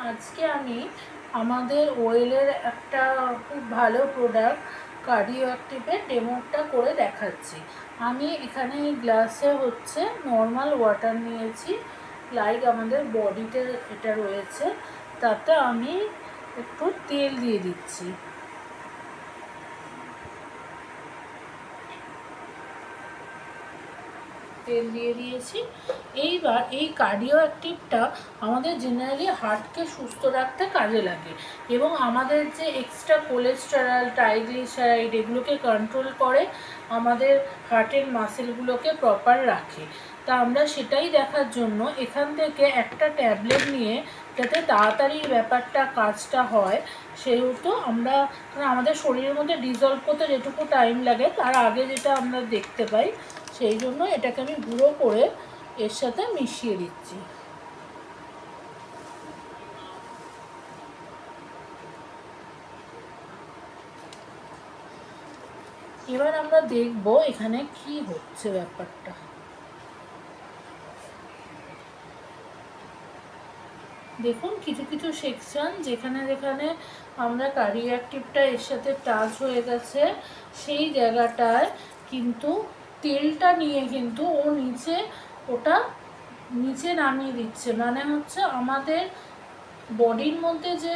আজকে আমি আমাদের ওয়েলের একটা খুব ভালো প্রোডাক্ট কার্ডিও অ্যাক্টিভের ডেমোটা করে দেখাচ্ছি। আমি এখানে এই গ্লাসে হচ্ছে নর্মাল ওয়াটার নিয়েছি, লাইক আমাদের বডিতে এটা রয়েছে, তাতে আমি একটু তেল দিয়ে দিচ্ছি। তেল দিয়ে দিয়েছি। এইবার এই কার্ডিও অ্যাক্টিভটা আমাদের জেনারেলি হার্টকে সুস্থ রাখতে কাজে লাগে এবং আমাদের যে এক্সট্রা কোলেস্টেরল, ট্রাইগ্লিসারাইড এগুলোকে কন্ট্রোল করে, আমাদের হার্টের মাসেলগুলোকে প্রপার রাখে। তা আমরা সেটাই দেখার জন্য এখান থেকে একটা ট্যাবলেট নিয়ে, যাতে তাড়াতাড়ি ব্যাপারটা কাজটা হয়, সেহেতু আমরা আমাদের শরীরের মধ্যে ডিজলভ করতে যেটুকু টাইম লাগে তার আগে যেটা আমরা দেখতে পাই, সেই জন্য এটাকে আমি গুঁড়ো করে এর সাথে মিশিয়ে দিচ্ছি। এবার আমরা দেখব এখানে কি হচ্ছে ব্যাপারটা। দেখুন কিছু কিছু সেকশন যেখানে যেখানে আমরা কার্ডিও অ্যাক্টিভটা এর সাথে টাচ হয়ে গেছে, সেই জায়গাটায় কিন্তু তেলটা নিয়ে কিন্তু ও ওটা নিচে নামিয়ে দিচ্ছে। মানে হচ্ছে আমাদের বডির মধ্যে যে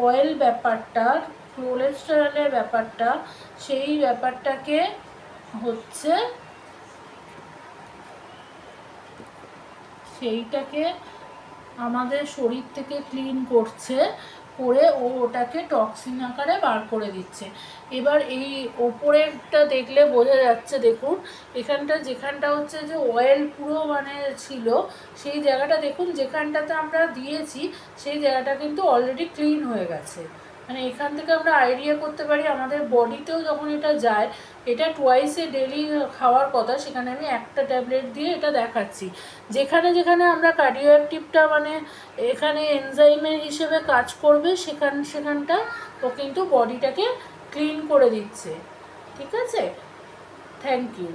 অয়েল ব্যাপারটা, কোলেস্টেরলের ব্যাপারটা, সেই ব্যাপারটাকে হচ্ছে সেইটাকে আমাদের শরীর থেকে ক্লিন করছে, করে ও ওটাকে টক্সিন আকারে বার করে দিচ্ছে। এবার এই ওপরেরটা দেখলে বোঝা যাচ্ছে, দেখুন এখানটা যেখানটা হচ্ছে যে অয়েল পুরো মানে ছিল, সেই জায়গাটা দেখুন যেখানটাতে আমরা দিয়েছি সেই জায়গাটা কিন্তু অলরেডি ক্লিন হয়ে গেছে। মানে এখান থেকে আমরা আইডিয়া করতে পারি আমাদের বডিতেও যখন এটা যায়, এটা টুয়াইসে ডেলি খাওয়ার কথা, সেখানে আমি একটা ট্যাবলেট দিয়ে এটা দেখাচ্ছি। যেখানে যেখানে আমরা কার্ডিও অ্যাক্টিভটা মানে এখানে এনজাইমের হিসেবে কাজ করবে, সেখানটা ও কিন্তু বডিটাকে ক্লিন করে দিচ্ছে। ঠিক আছে, থ্যাংক ইউ।